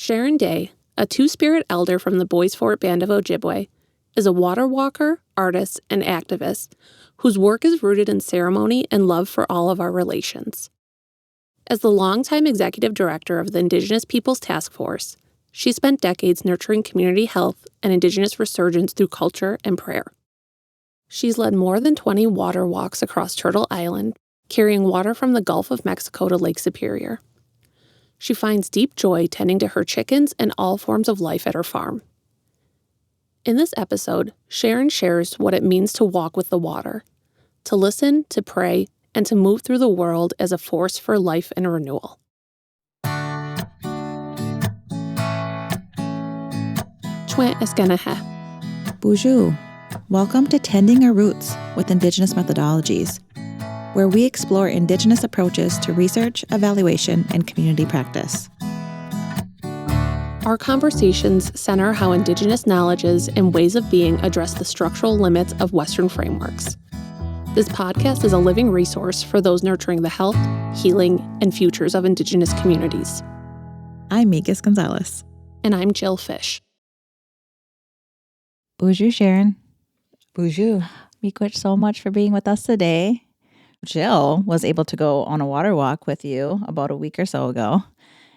Sharon Day, a two-spirit elder from the Bois Forte band of Ojibwe, is a water walker, artist, and activist whose work is rooted in ceremony and love for all of our relations. As the longtime executive director of the Indigenous Peoples Task Force, she spent decades nurturing community health and Indigenous resurgence through culture and prayer. She's led more than 20 water walks across Turtle Island, carrying water from the Gulf of Mexico to Lake Superior. She finds deep joy tending to her chickens and all forms of life at her farm. In this episode, Sharon shares what it means to walk with the water, to listen, to pray, and to move through the world as a force for life and renewal. Chwe Eskenahe. Bonjour. Welcome to Tending Our Roots with Indigenous Methodologies, where we explore Indigenous approaches to research, evaluation, and community practice. Our conversations center how Indigenous knowledges and ways of being address the structural limits of Western frameworks. This podcast is a living resource for those nurturing the health, healing, and futures of Indigenous communities. I'm Migas Gonzalez. And I'm Jill Fish. Bonjour, Sharon. Bonjour. Miigwech so much for being with us today. Jill was able to go on a water walk with you about a week or so ago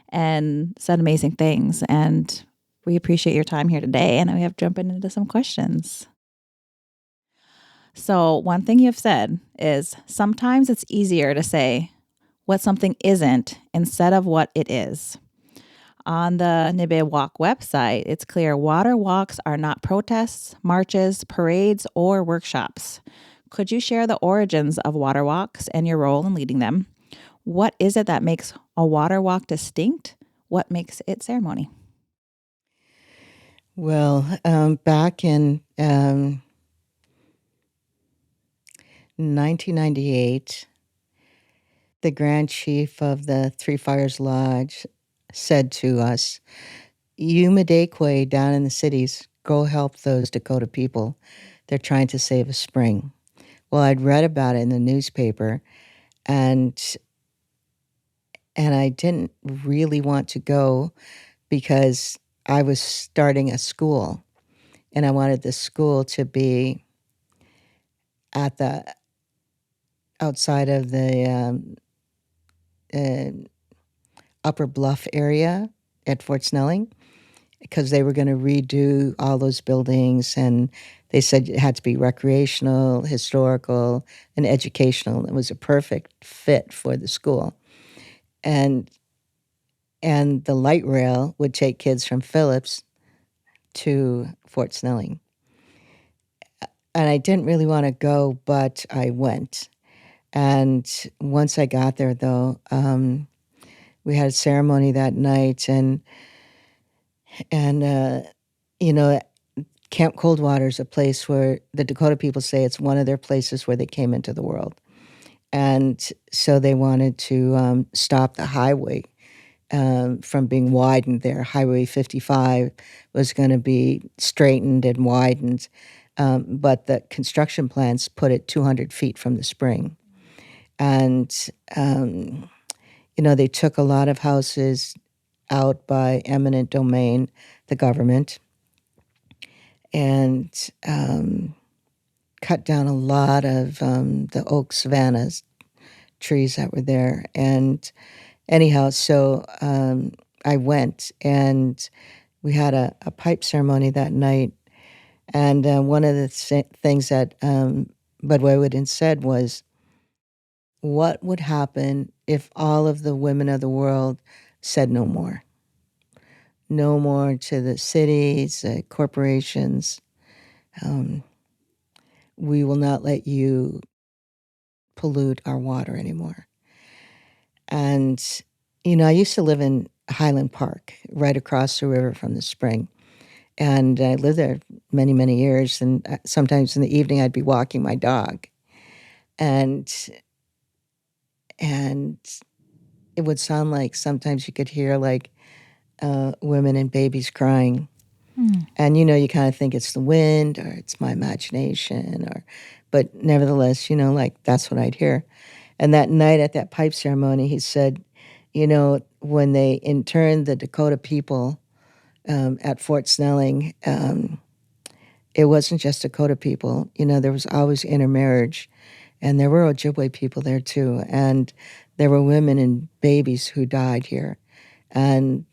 and said amazing things. And we appreciate your time here today. And we have jumping into some questions. So one thing you've said is sometimes it's easier to say what something isn't instead of what it is. On the Nibe Walk website, it's clear water walks are not protests, marches, parades, or workshops. Could you share the origins of water walks and your role in leading them? What is it that makes a water walk distinct? What makes it ceremony? Well, back in 1998, the Grand Chief of the Three Fires Lodge said to us, "You Madekwe down in the cities, go help those Dakota people. They're trying to save a spring." Well, I'd read about it in the newspaper, and I didn't really want to go because I was starting a school, and I wanted the school to be at the outside of the Upper Bluff area at Fort Snelling, because they were going to redo all those buildings, and they said it had to be recreational, historical, and educational. It was a perfect fit for the school. And the light rail would take kids from Phillips to Fort Snelling. And I didn't really want to go, but I went. And once I got there, though, we had a ceremony that night, and Camp Coldwater is a place where the Dakota people say it's one of their places where they came into the world. And so they wanted to stop the highway from being widened there. Highway 55 was going to be straightened and widened, but the construction plans put it 200 feet from the spring. And, they took a lot of houses out by eminent domain, the government, and cut down a lot of the oak savannas trees that were there. And anyhow, so I went, and we had a pipe ceremony that night. And one of the things that Bud Waywood said was, what would happen if all of the women of the world said no more? No more to the cities, corporations. We will not let you pollute our water anymore. And, I used to live in Highland Park, right across the river from the spring. And I lived there many, many years. And sometimes in the evening, I'd be walking my dog. And it would sound like sometimes you could hear like women and babies crying. And, you kind of think it's the wind or it's my imagination, but nevertheless, like that's what I'd hear. And that night at that pipe ceremony, he said, when they interned the Dakota people at Fort Snelling, it wasn't just Dakota people. There was always intermarriage, and there were Ojibwe people there too, and there were women and babies who died here, and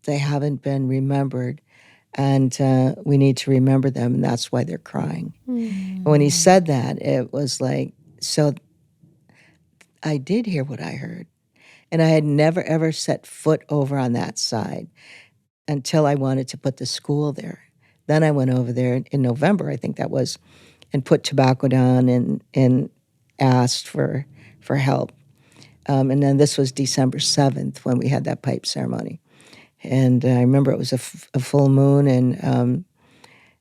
they haven't been remembered, and we need to remember them, and that's why they're crying. And when he said that, it was like, so I did hear what I heard, and I had never, ever set foot over on that side until I wanted to put the school there. Then I went over there in November, I think that was, and put tobacco down and asked for help. And then this was December 7th when we had that pipe ceremony. And I remember it was a full moon,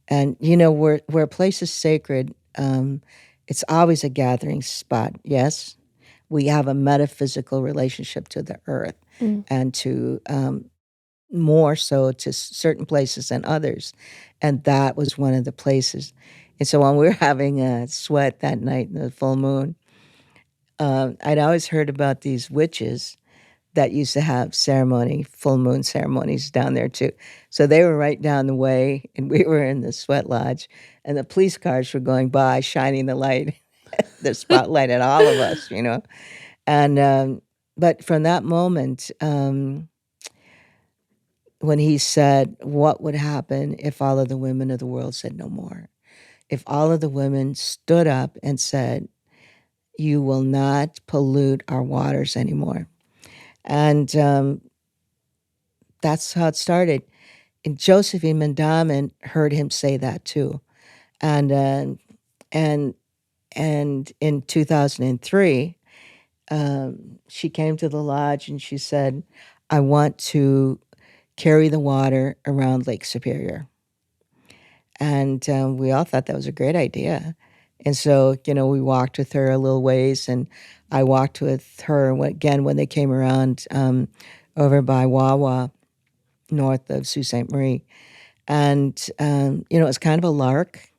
and where a place is sacred, it's always a gathering spot. Yes, we have a metaphysical relationship to the earth, and to more so to certain places than others, and that was one of the places. And so when we were having a sweat that night in the full moon, I'd always heard about these witches that used to have full moon ceremonies down there too. So they were right down the way, and we were in the sweat lodge, and the police cars were going by, shining the light, the spotlight at all of us, And but from that moment, when he said, what would happen if all of the women of the world said no more? If all of the women stood up and said, you will not pollute our waters anymore. And that's how it started. And Josephine Mendamen heard him say that too. And in 2003, she came to the lodge and she said, I want to carry the water around Lake Superior. And we all thought that was a great idea. And so, we walked with her a little ways, and I walked with her again when they came around over by Wawa, north of Sault Ste. Marie. And, it was kind of a lark.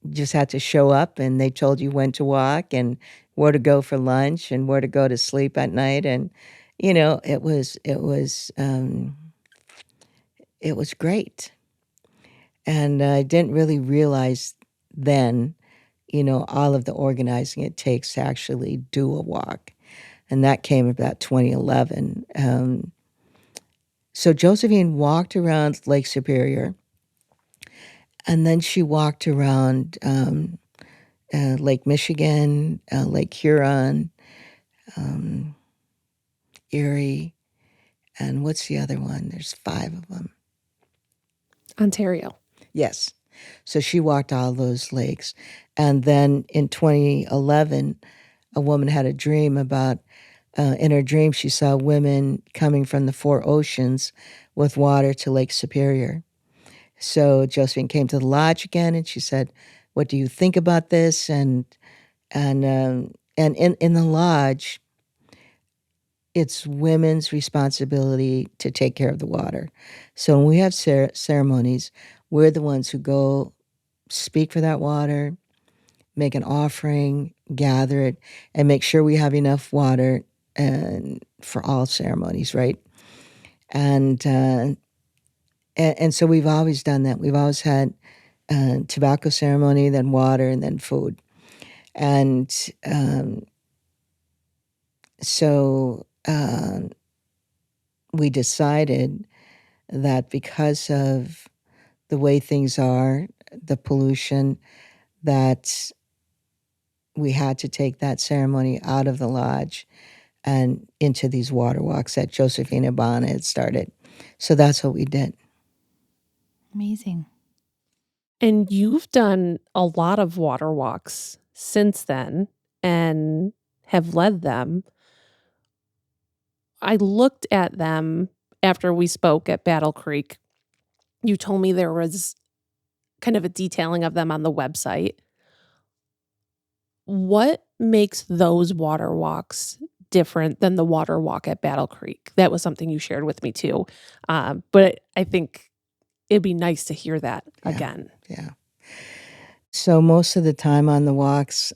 You just had to show up, and they told you when to walk and where to go for lunch and where to go to sleep at night. And, it was great. And I didn't really realize then, all of the organizing it takes to actually do a walk. And that came about 2011. So Josephine walked around Lake Superior, and then she walked around Lake Michigan, Lake Huron, Erie, and what's the other one? There's 5 of them. Ontario. Yes. So she walked all those lakes. And then in 2011, a woman had a dream about, in her dream, she saw women coming from the 4 oceans with water to Lake Superior. So Josephine came to the lodge again, and she said, what do you think about this? And in the lodge, it's women's responsibility to take care of the water. So when we have ceremonies, we're the ones who go speak for that water, make an offering, gather it, and make sure we have enough water and for all ceremonies, right? And so we've always done that. We've always had tobacco ceremony, then water, and then food. And so we decided that because of the way things are, the pollution, that we had to take that ceremony out of the lodge and into these water walks that Josephine Abana had started. So that's what we did. Amazing. And you've done a lot of water walks since then and have led them. I looked at them after we spoke at Battle Creek. You told me there was kind of a detailing of them on the website. What makes those water walks different than the water walk at Battle Creek? That was something you shared with me too. But I think it'd be nice to hear that again. Yeah. So most of the time on the walks,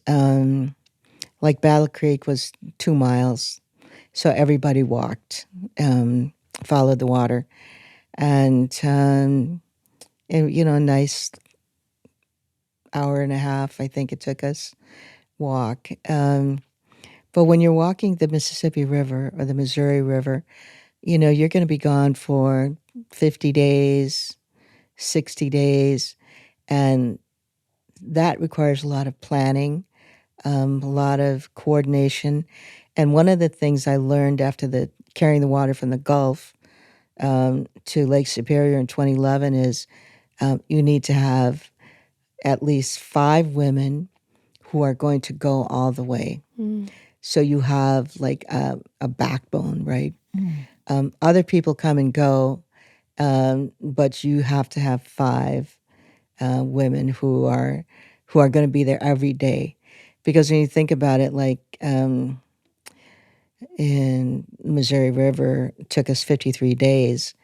like Battle Creek was 2 miles, so everybody walked, followed the water, and a nice hour and a half, I think it took us walk. But when you're walking the Mississippi River or the Missouri River, you're going to be gone for 50 days, 60 days, and that requires a lot of planning, a lot of coordination. And one of the things I learned after carrying the water from the Gulf to Lake Superior in 2011 is you need to have at least 5 women who are going to go all the way. So you have like a backbone, right? Other people come and go, but you have to have 5 women who are going to be there every day. Because when you think about it, like in Missouri River, it took us 53 days,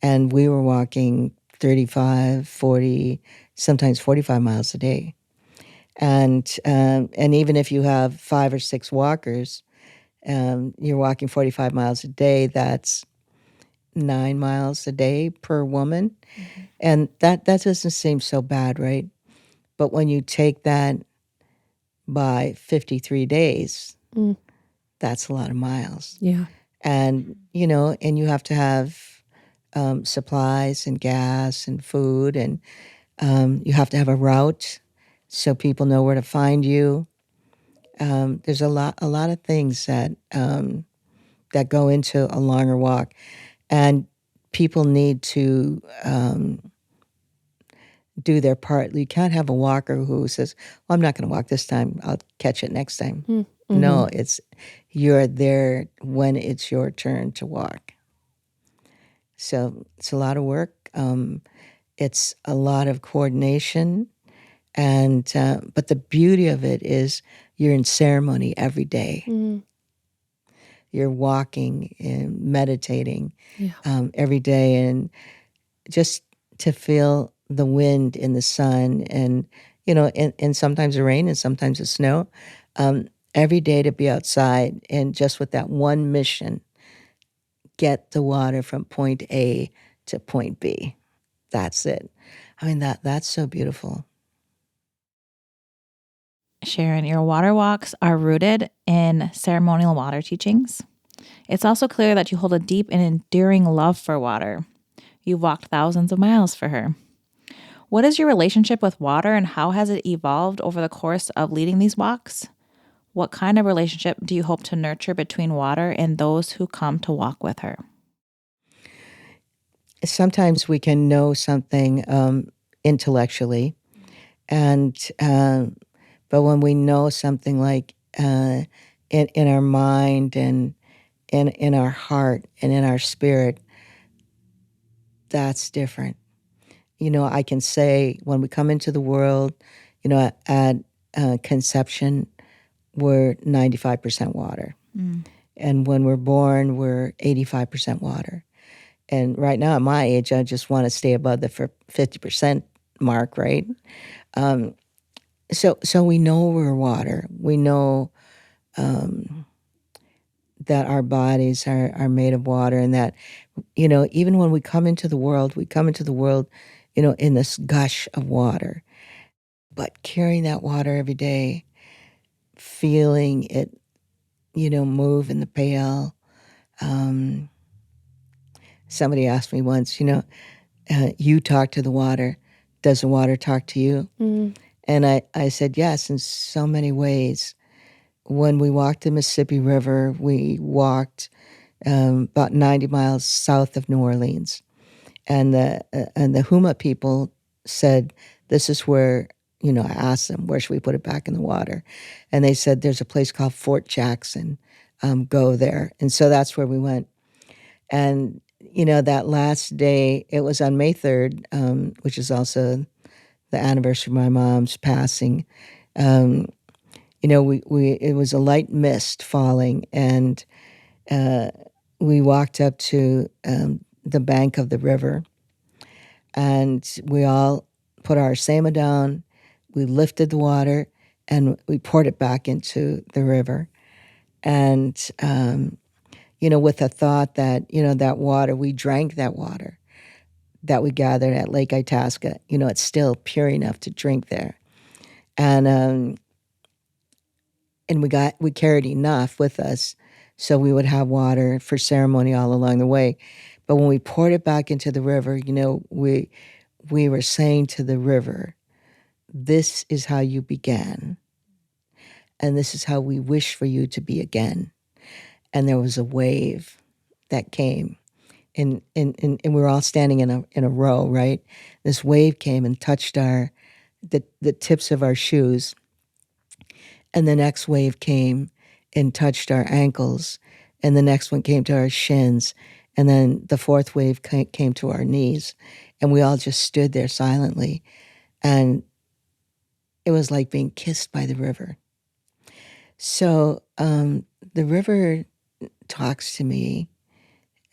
and we were walking 35, 40, sometimes 45 miles a day. And even if you have 5 or 6 walkers, you're walking 45 miles a day. That's 9 miles a day per woman. Mm-hmm. And that doesn't seem so bad, right? But when you take that by 53 days, that's a lot of miles. Yeah. And, and you have to have supplies and gas and food, and you have to have a route so people know where to find you. There's a lot of things that go into a longer walk, and people need to do their part. You can't have a walker who says, "Well, I'm not going to walk this time. I'll catch it next time." Mm-hmm. No, you're there when it's your turn to walk. So it's a lot of work. It's a lot of coordination. And but the beauty of it is you're in ceremony every day. Mm. You're walking and meditating every day, and just to feel the wind and the sun, and and sometimes the rain and sometimes the snow. Every day to be outside, and just with that one mission, get the water from point A to point B. That's it. I mean, that's so beautiful. Sharon, your water walks are rooted in ceremonial water teachings. It's also clear that you hold a deep and enduring love for water. You've walked thousands of miles for her. What is your relationship with water, and how has it evolved over the course of leading these walks? What kind of relationship do you hope to nurture between water and those who come to walk with her? Sometimes we can know something intellectually, and but when we know something like in our mind and in our heart and in our spirit, that's different. I can say when we come into the world, at conception, we're 95% water. Mm. And when we're born, we're 85% water. And right now, at my age, I just want to stay above the 50% mark, right? So we know we're water. We know that our bodies are made of water, and that, even when we come into the world, in this gush of water. But carrying that water every day, feeling it, move in the pail. Somebody asked me once, you talk to the water. Does the water talk to you? Mm. And I said, yes, in so many ways. When we walked the Mississippi River, we walked about 90 miles south of New Orleans. And the Huma people said, this is where, I asked them, where should we put it back in the water? And they said, there's a place called Fort Jackson. Go there. And so that's where we went. And, that last day, it was on May 3rd, which is also the anniversary of my mom's passing. It was a light mist falling, and we walked up to the bank of the river, and we all put our sema down. We lifted the water, and we poured it back into the river. And, with the thought that, that water, we drank that water that we gathered at Lake Itasca. It's still pure enough to drink there. And we carried enough with us so we would have water for ceremony all along the way. But when we poured it back into the river, we were saying to the river, this is how you began, and this is how we wish for you to be again. And there was a wave that came, and we were all standing in a row, right? This wave came and touched the tips of our shoes, and the next wave came and touched our ankles, and the next one came to our shins, and then the fourth wave came to our knees, and we all just stood there silently, and it was like being kissed by the river. So the river talks to me,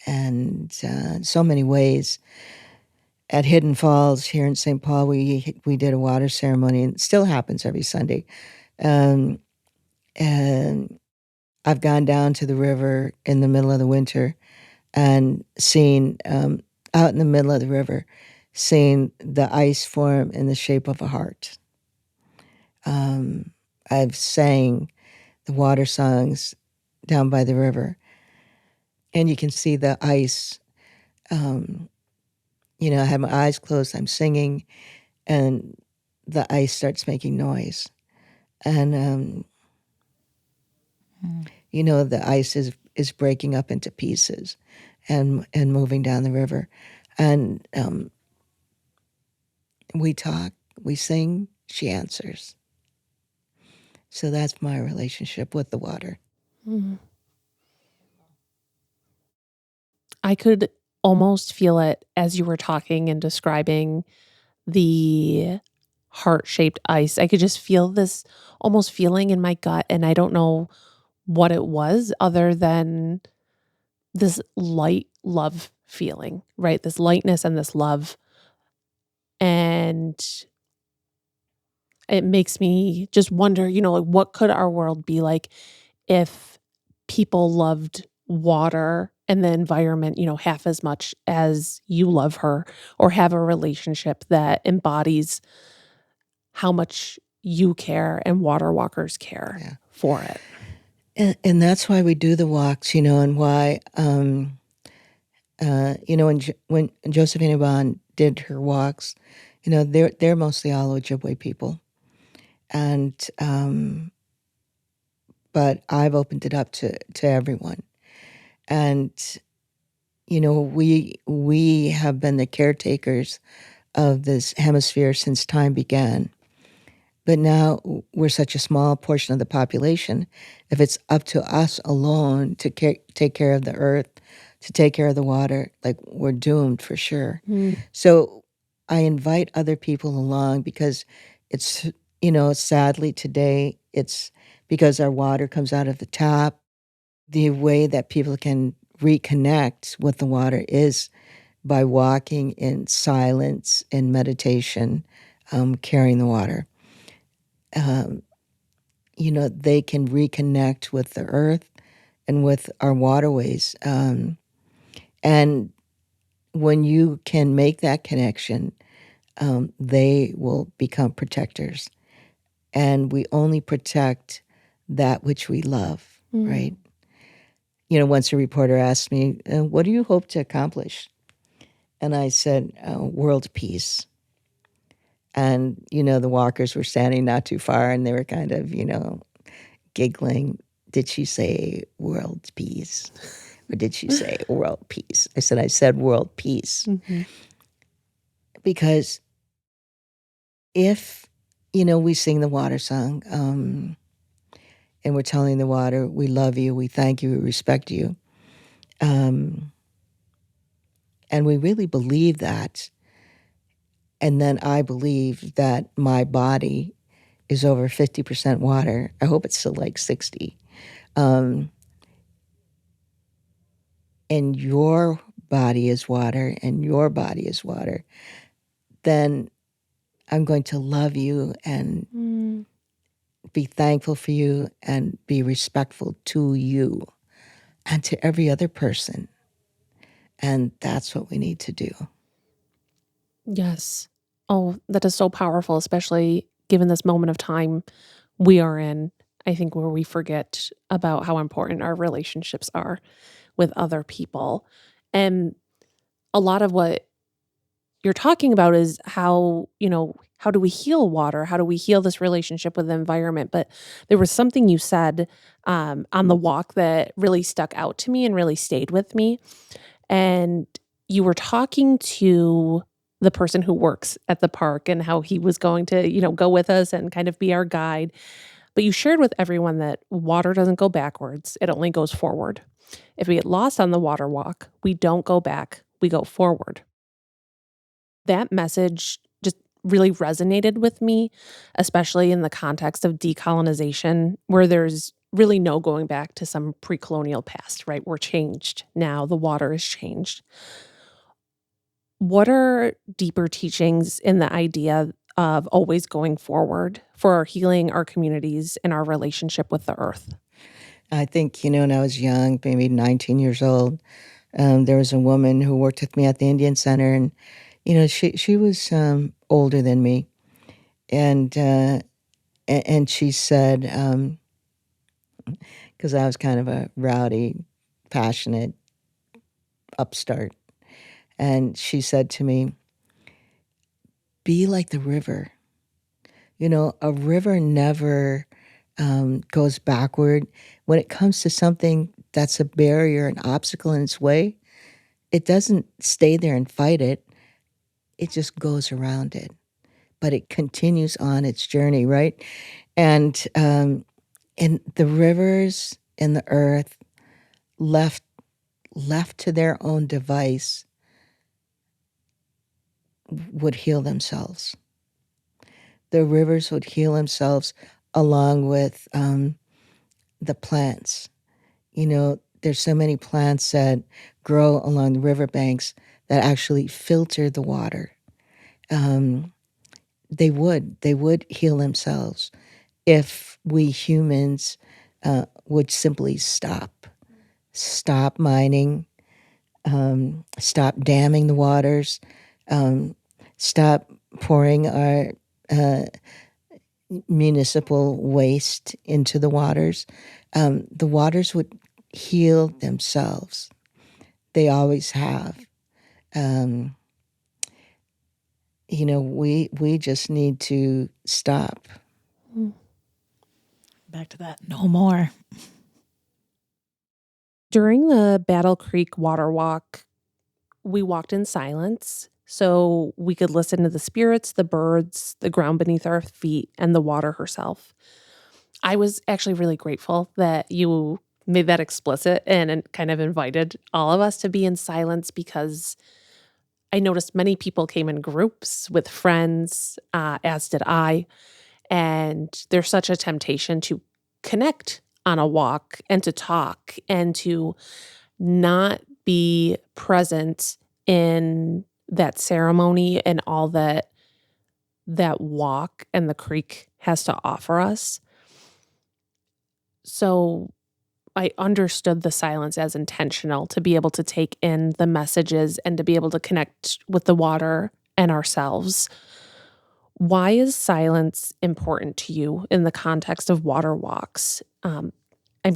and so many ways. At Hidden Falls here in St. Paul, we did a water ceremony, and it still happens every Sunday. And I've gone down to the river in the middle of the winter and seen, out in the middle of the river, seen the ice form in the shape of a heart. I've sang the water songs down by the river, and you can see the ice. I have my eyes closed, I'm singing, and the ice starts making noise. And, the ice is breaking up into pieces and moving down the river. And we talk, we sing, she answers. So that's my relationship with the water. Mm. I could almost feel it as you were talking and describing the heart-shaped ice. I could just feel this almost feeling in my gut, and I don't know what it was other than this light love feeling, right? This lightness and this love. And it makes me just wonder, what could our world be like if people loved water and the environment, half as much as you love her, or have a relationship that embodies how much you care and water walkers care for it. And that's why we do the walks, and why, when Josephine Bond did her walks, they're mostly all Ojibwe people. And, but I've opened it up to everyone. And, we have been the caretakers of this hemisphere since time began. But now we're such a small portion of the population. If it's up to us alone to take care of the earth, to take care of the water, like, we're doomed for sure. So I invite other people along because it's, sadly today, it's because our water comes out of the tap. The way that people can reconnect with the water is by walking in silence, in meditation, carrying the water. They can reconnect with the earth and with our waterways. And when you can make that connection, they will become protectors. And we only protect that which we love, right? Once a reporter asked me, what do you hope to accomplish? And I said, world peace. And, the walkers were standing not too far, and they were kind of, giggling. Did she say world peace? Or did she say world peace? I said world peace. Mm-hmm. Because if, we sing the water song, and we're telling the water, we love you, we thank you, we respect you, and we really believe that, and then I believe that my body is over 50% water. I hope it's still like 60. And your body is water, and your body is water, then I'm going to love you and be thankful for you, and be respectful to you and to every other person. And that's what we need to do. Yes. Oh, that is so powerful, especially given this moment of time we are in. I think where we forget about how important our relationships are with other people. And a lot of what you're talking about is how, how do we heal water? How do we heal this relationship with the environment? But there was something you said on the walk that really stuck out to me and really stayed with me. And you were talking to the person who works at the park and how he was going to, go with us and kind of be our guide. But you shared with everyone that water doesn't go backwards, it only goes forward. If we get lost on the water walk, we don't go back, we go forward. That message just really resonated with me, especially in the context of decolonization, where there's really no going back to some pre-colonial past, right? We're changed now, the water is changed. What are deeper teachings in the idea of always going forward for healing our communities and our relationship with the earth? I think, when I was young, maybe 19 years old, there was a woman who worked with me at the Indian Center, and she was older than me, and she said, because I was kind of a rowdy, passionate upstart, and she said to me, "Be like the river. A river never goes backward. When it comes to something that's a barrier, an obstacle in its way, it doesn't stay there and fight it. It just goes around it, but it continues on its journey, right? And the rivers and the earth left to their own device would heal themselves. The rivers would heal themselves along with the plants. There's so many plants that grow along the riverbanks that actually filter the water. They would heal themselves if we humans would simply stop mining, stop damming the waters, stop pouring our municipal waste into the waters. The waters would heal themselves. They always have. We just need to stop. Back to that. No more. During the Battle Creek Water Walk, we walked in silence so we could listen to the spirits, the birds, the ground beneath our feet, and the water herself. I was actually really grateful that you made that explicit and kind of invited all of us to be in silence, because I noticed many people came in groups with friends, as did I. And there's such a temptation to connect on a walk and to talk and to not be present in that ceremony and all that walk and the creek has to offer us. So I understood the silence as intentional, to be able to take in the messages and to be able to connect with the water and ourselves. Why is silence important to you in the context of water walks? I'm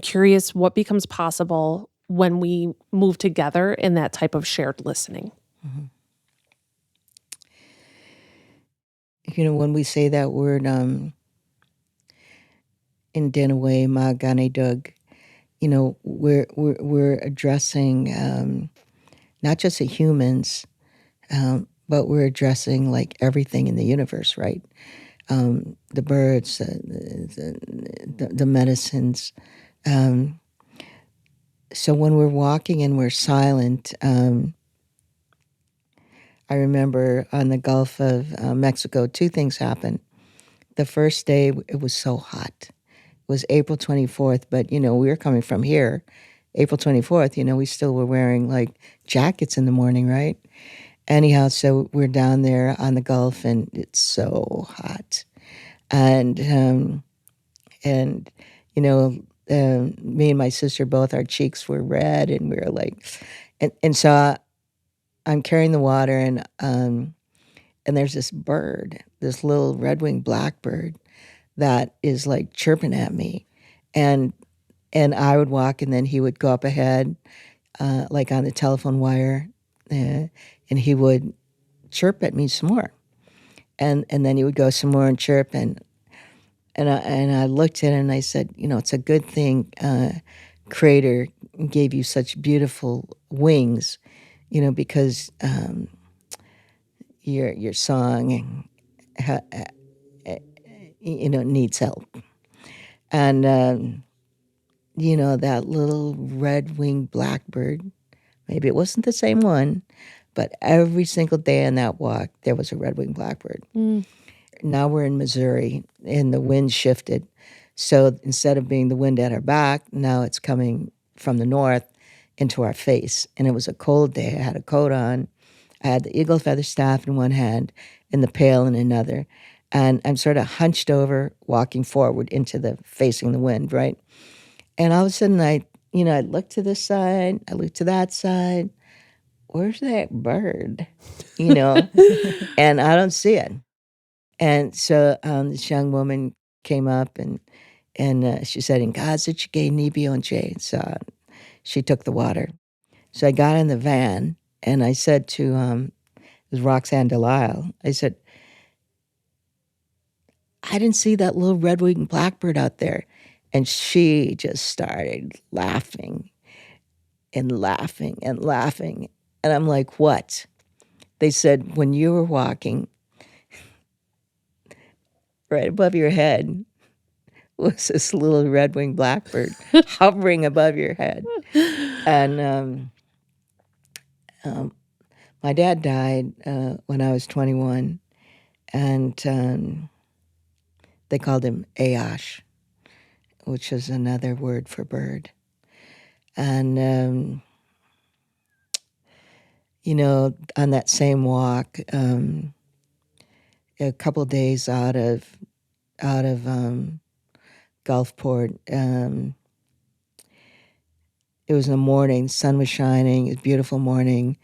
curious what becomes possible when we move together in that type of shared listening. Mm-hmm. When we say that word in Denaway, Maganedug, we're addressing not just the humans, but we're addressing like everything in the universe, right? The birds, the medicines. So when we're walking and we're silent, I remember on the Gulf of Mexico, two things happened. The first day, it was so hot. It was April 24th, but, we were coming from here. April 24th, we still were wearing, like, jackets in the morning, right? Anyhow, so we're down there on the Gulf, and it's so hot. And And, me and my sister, both our cheeks were red, and we were like, and so I'm carrying the water, and there's this bird, this little red-winged blackbird that is like chirping at me. And I would walk, and then he would go up ahead, like on the telephone wire, and he would chirp at me some more. And then he would go some more and chirp, and I looked at it and I said, it's a good thing Creator gave you such beautiful wings, because your song, needs help. And that little red-winged blackbird, maybe it wasn't the same one, but every single day on that walk there was a red-winged blackbird. Now we're in Missouri, and the wind shifted. So instead of being the wind at our back, now it's coming from the north into our face. And it was a cold day. I had a coat on. I had the eagle feather staff in one hand and the pail in another. And I'm sort of hunched over, walking forward into facing the wind, right? And all of a sudden, I look to this side, I look to that side. Where's that bird? And I don't see it. And so this young woman came up, and she said, "In God's that you gave Nibi on Jay." So she took the water. So I got in the van, and I said to it was Roxanne Delisle, I said, "I didn't see that little red-winged blackbird out there." And she just started laughing and laughing and laughing. And I'm like, "What?" They said, "When you were walking, right above your head was this little red-winged blackbird hovering above your head." And my dad died when I was 21, and they called him Ayash, which is another word for bird. And on that same walk, a couple of days out of Gulfport, it was in the morning, sun was shining, it was a beautiful morning.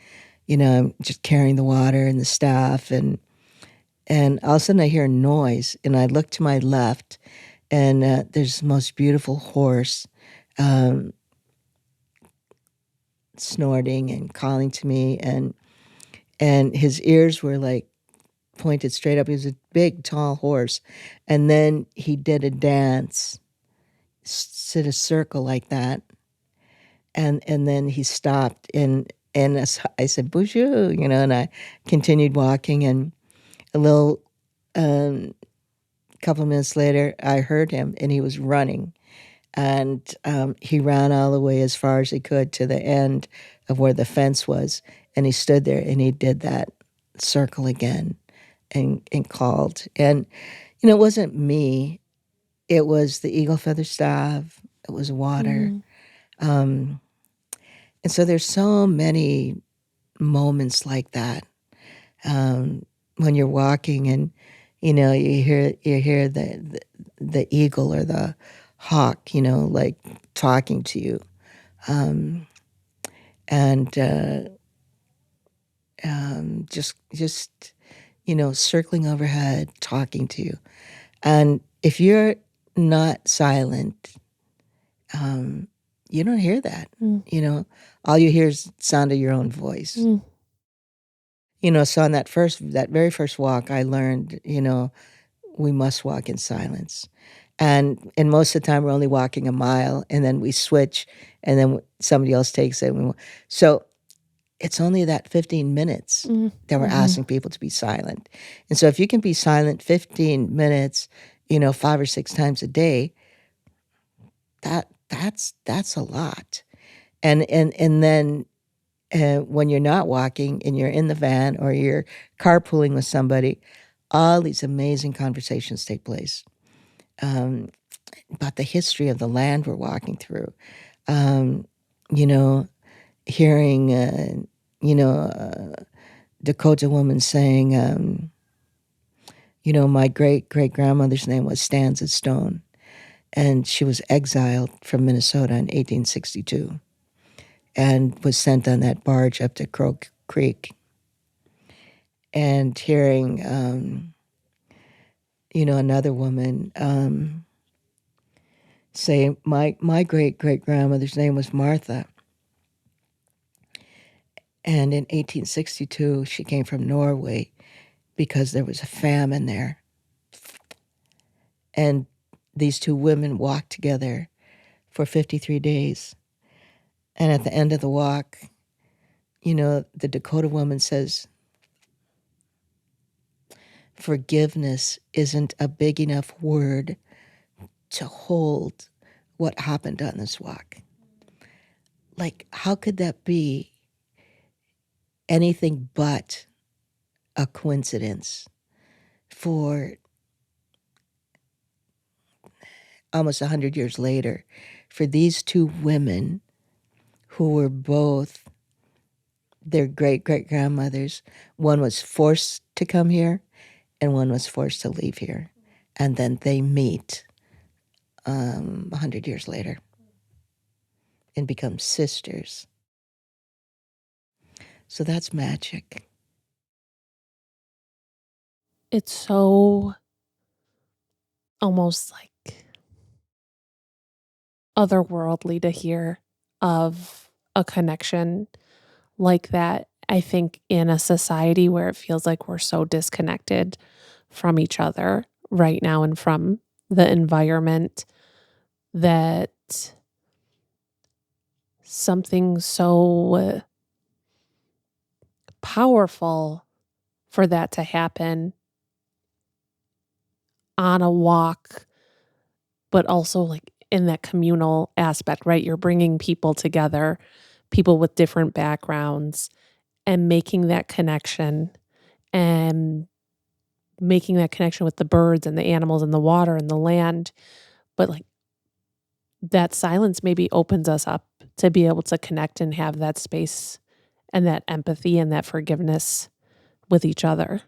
I'm just carrying the water and the staff, and all of a sudden I hear a noise, and I look to my left, and there's the most beautiful horse snorting and calling to me, and his ears were like pointed straight up. He was a big, tall horse, and then he did a dance, did a circle like that, and then he stopped, and I said, "Bonjour," and I continued walking, and a little couple of minutes later, I heard him, and he was running, and he ran all the way as far as he could to the end of where the fence was, and he stood there, and he did that circle again, and called, and it wasn't me, it was the eagle feather staff, it was water. And so there's so many moments like that when you're walking, and you hear the eagle or the hawk, like talking to you, and just circling overhead, talking to you. And if you're not silent, you don't hear that. All you hear is the sound of your own voice. So on that very first walk, I learned, we must walk in silence. And most of the time, we're only walking a mile, and then we switch, and then somebody else takes it. So it's only that 15 minutes that we're asking people to be silent. And so if you can be silent 15 minutes, 5 or 6 times a day, that's a lot. And then when you're not walking and you're in the van or you're carpooling with somebody, all these amazing conversations take place about the history of the land we're walking through. Hearing, Dakota woman saying, my great-great-grandmother's name was Stanza Stone. And she was exiled from Minnesota in 1862 and was sent on that barge up to Crow Creek. And hearing, another woman say, my great-great-grandmother's name was Martha. And in 1862, she came from Norway because there was a famine there. And these two women walked together for 53 days. And at the end of the walk, the Dakota woman says, forgiveness isn't a big enough word to hold what happened on this walk. Like, how could that be anything but a coincidence for almost 100 years later, for these two women who were both their great-great-grandmothers. One was forced to come here, and one was forced to leave here. And then they meet 100 years later and become sisters. So that's magic. It's so almost like otherworldly to hear of a connection like that. I think in a society where it feels like we're so disconnected from each other right now and from the environment, that something so powerful for that to happen on a walk, but also like in that communal aspect, right? You're bringing people together, people with different backgrounds, and making that connection and making that connection with the birds and the animals and the water and the land. But like that silence maybe opens us up to be able to connect and have that space and that empathy and that forgiveness with each other.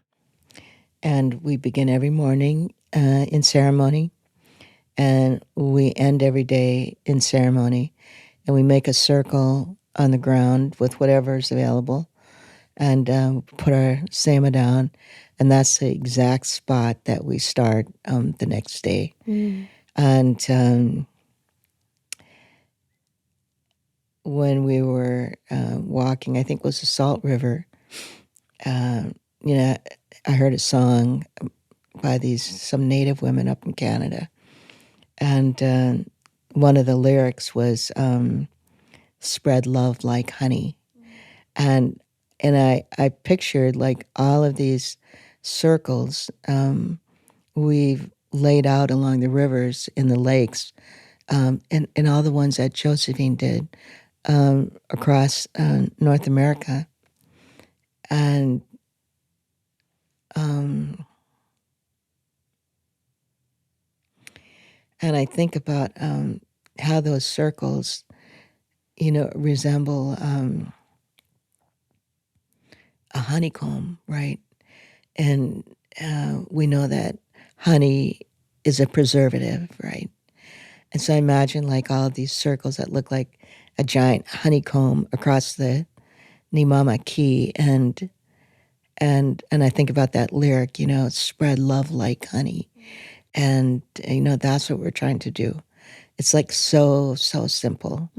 And we begin every morning in ceremony, and we end every day in ceremony. And we make a circle on the ground with whatever is available and put our sema down. And that's the exact spot that we start the next day. And when we were walking, I think it was the Salt River, I heard a song by some Native women up in Canada. And one of the lyrics was, spread love like honey. And I pictured like all of these circles we've laid out along the rivers, in the lakes, and all the ones that Josephine did across North America. And I think about how those circles, resemble a honeycomb, right? And we know that honey is a preservative, right? And so I imagine like all of these circles that look like a giant honeycomb across the Nimama Key, and I think about that lyric, spread love like honey. And that's what we're trying to do. It's like so simple.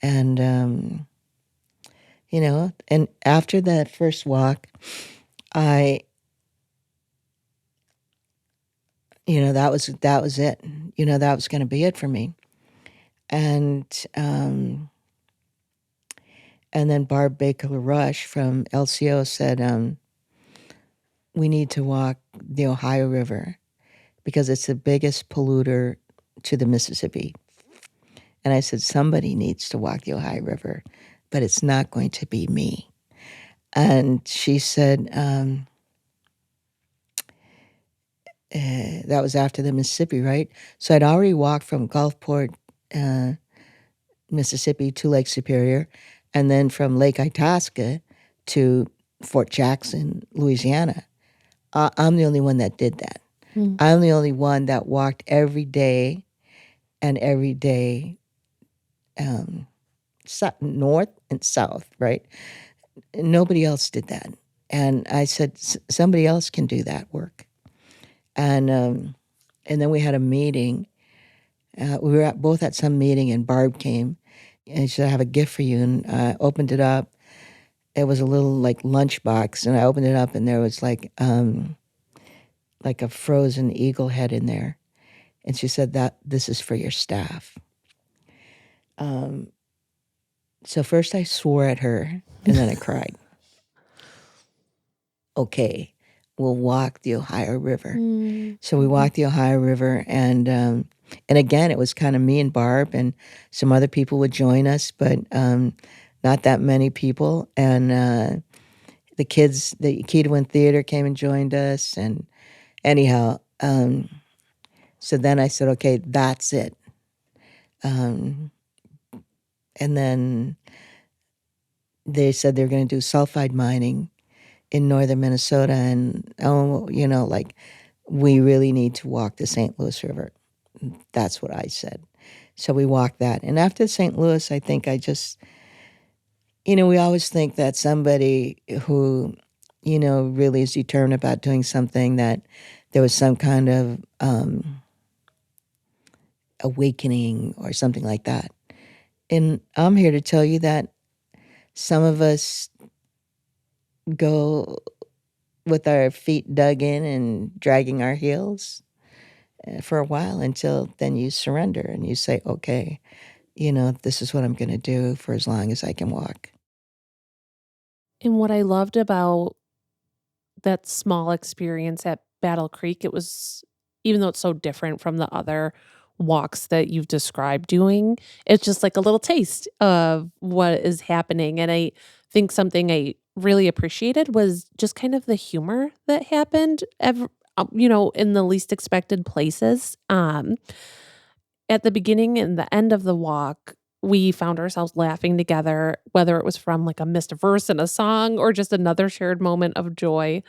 And and after that first walk, that was it. That was going to be it for me. And then Barb Baker LaRush from LCO said, we need to walk the Ohio River because it's the biggest polluter to the Mississippi. And I said, somebody needs to walk the Ohio River, but it's not going to be me. And she said, that was after the Mississippi, right? So I'd already walked from Gulfport, Mississippi to Lake Superior, and then from Lake Itasca to Fort Jackson, Louisiana. I'm the only one that did that. I'm the only one that walked every day and every day, north and south, right? Nobody else did that. And I said, somebody else can do that work. And then we had a meeting. We were both at some meeting, and Barb came, and she said, "I have a gift for you." And I opened it up. It was a little like lunchbox, and I opened it up, and there was like a frozen eagle head in there. And she said that this is for your staff. So first I swore at her, and then I cried. Okay, we'll walk the Ohio River. So we walked the Ohio River, and again, it was kind of me and Barb, and some other people would join us, but not that many people. And the kids, the Kedawin Theater came and joined us, and anyhow, so then I said, okay, that's it. And then they said they were going to do sulfide mining in northern Minnesota, and we really need to walk the St. Louis River. That's what I said. So we walked that. And after St. Louis, I think I just, we always think that somebody who, really is determined about doing something, that there was some kind of awakening or something like that. And I'm here to tell you that some of us go with our feet dug in and dragging our heels for a while, until then you surrender and you say, okay, this is what I'm going to do for as long as I can walk. And what I loved about that small experience at Battle Creek, it was, even though it's so different from the other walks that you've described doing, it's just like a little taste of what is happening. And I think something I really appreciated was just kind of the humor that happened in the least expected places. At the beginning and the end of the walk, we found ourselves laughing together, whether it was from like a missed verse in a song or just another shared moment of joy.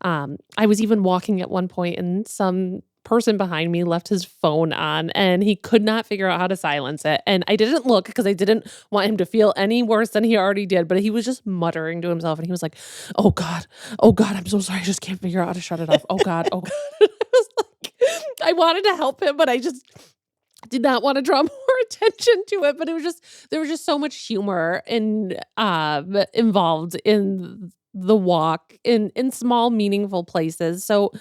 I was even walking at one point, and some person behind me left his phone on, and he could not figure out how to silence it. And I didn't look because I didn't want him to feel any worse than he already did, but he was just muttering to himself, and he was like, oh God, I'm so sorry. I just can't figure out how to shut it off. Oh God, oh God. I was like, I wanted to help him, but I just did not want to draw more attention to it. But there was just so much humor involved in the walk in small, meaningful places. So,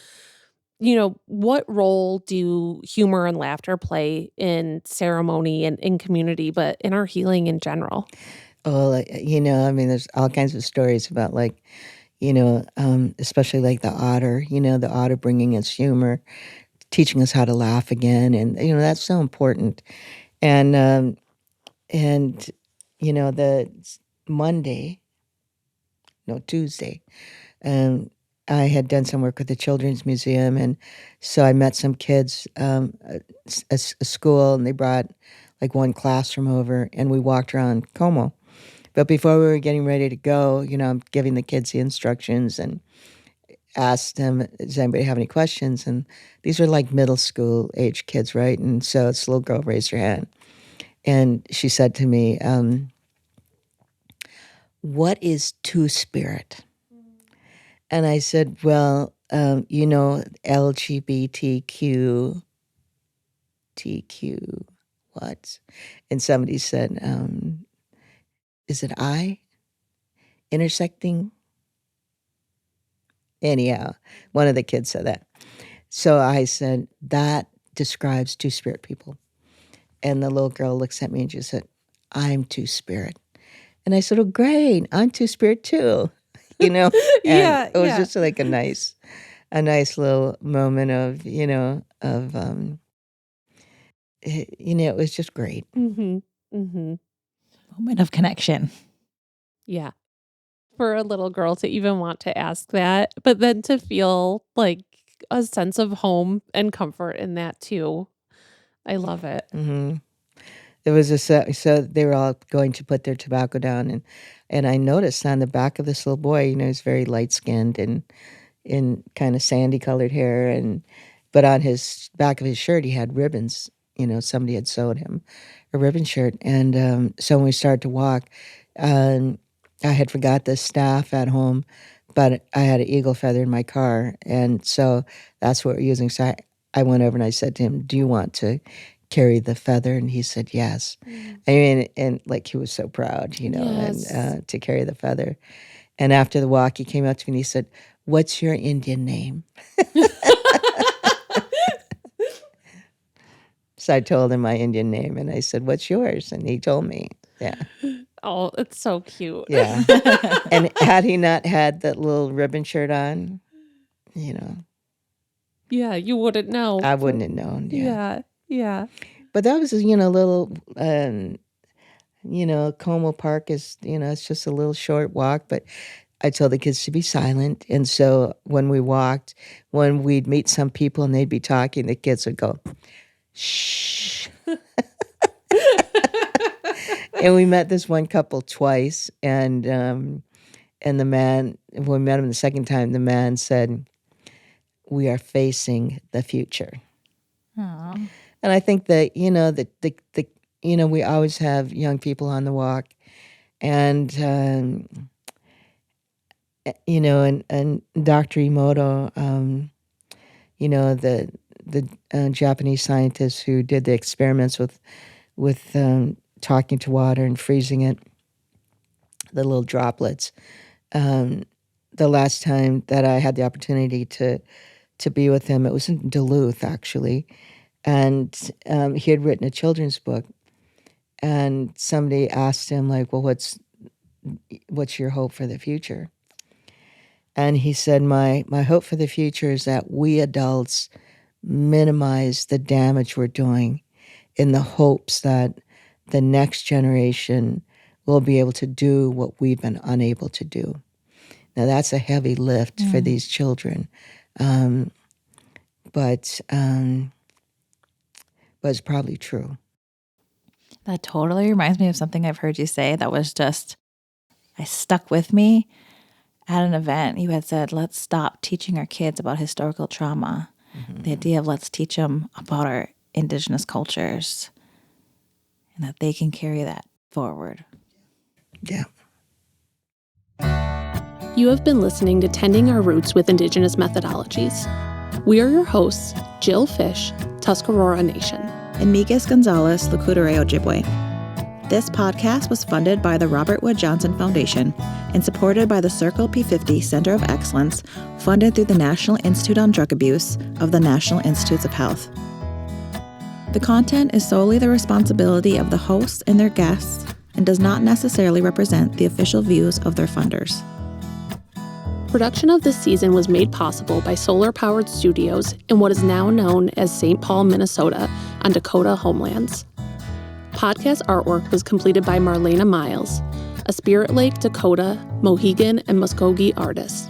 what role do humor and laughter play in ceremony and in community, but in our healing in general? Oh, there's all kinds of stories about especially like the otter, the otter bringing us humor, teaching us how to laugh again. And, that's so important. And, the Tuesday, I had done some work with the Children's Museum. And so I met some kids, a school, and they brought like one classroom over, and we walked around Como. But before we were getting ready to go, I'm giving the kids the instructions and asked them, does anybody have any questions? And these were like middle school age kids, right? And so this little girl raised her hand. And she said to me, what is two-spirit? And I said, well, LGBTQ, TQ, what? And somebody said, is it I? Intersecting? Anyhow, one of the kids said that. So I said, that describes two-spirit people. And the little girl looks at me and she said, I'm two-spirit. And I said, oh, great, I'm two-spirit too. And it was just like a nice little moment of, it was just great. Mm-hmm. Mm-hmm. Moment of connection. Yeah. For a little girl to even want to ask that, but then to feel like a sense of home and comfort in that too. I love it. Mm-hmm. There was so they were all going to put their tobacco down, and I noticed on the back of this little boy, he's very light skinned and in kind of sandy colored hair, but on his back of his shirt he had ribbons, somebody had sewed him a ribbon shirt. And so when we started to walk, I had forgot the staff at home, but I had an eagle feather in my car. And so that's what we're using. So I went over and I said to him, do you want to carry the feather? And he said, yes. I mean, and like he was so proud, Yes. and to carry the feather. And after the walk, he came up to me and he said, what's your Indian name? So I told him my Indian name, and I said, what's yours? And he told me. Yeah. Oh, it's so cute. Yeah. And had he not had that little ribbon shirt on, Yeah, you wouldn't know. I wouldn't have known. Yeah. Yeah. But that was, little, Como Park is, it's just a little short walk, but I told the kids to be silent. And so when we walked, when we'd meet some people and they'd be talking, the kids would go, shh. And we met this one couple twice, and the man, when we met him the second time, the man said, we are facing the future. Aww. And I think that, we always have young people on the walk, and, and Dr. Emoto, the Japanese scientist who did the experiments with talking to water and freezing it, the little droplets. The last time that I had the opportunity to be with him, it was in Duluth, actually. And he had written a children's book. And somebody asked him, like, well, what's your hope for the future? And he said, my hope for the future is that we adults minimize the damage we're doing in the hopes that the next generation will be able to do what we've been unable to do. Now, that's a heavy lift for these children. But it's probably true. That totally reminds me of something I've heard you say that was just, I stuck with me. At an event, you had said, let's stop teaching our kids about historical trauma. Mm-hmm. The idea of let's teach them about our Indigenous cultures and that they can carry that forward. Yeah. You have been listening to Tending Our Roots with Indigenous Methodologies. We are your hosts, Jill Fish, Tuscarora Nation. And Migas Gonzalez, Lakudere Ojibwe. This podcast was funded by the Robert Wood Johnson Foundation and supported by the Circle P50 Center of Excellence, funded through the National Institute on Drug Abuse of the National Institutes of Health. The content is solely the responsibility of the hosts and their guests and does not necessarily represent the official views of their funders. Production of this season was made possible by solar-powered studios in what is now known as St. Paul, Minnesota, on Dakota homelands. Podcast artwork was completed by Marlena Miles, a Spirit Lake, Dakota, Mohegan, and Muskogee artist.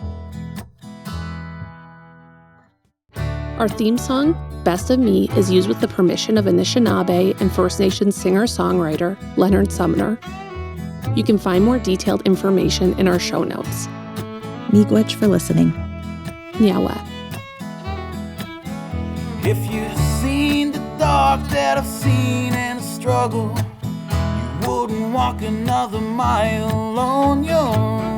Our theme song, Best of Me, is used with the permission of Anishinaabe and First Nations singer-songwriter Leonard Sumner. You can find more detailed information in our show notes. Miigwech for listening. Nyawa. If you'd seen the dark that I've seen and the struggle, you wouldn't walk another mile on your own.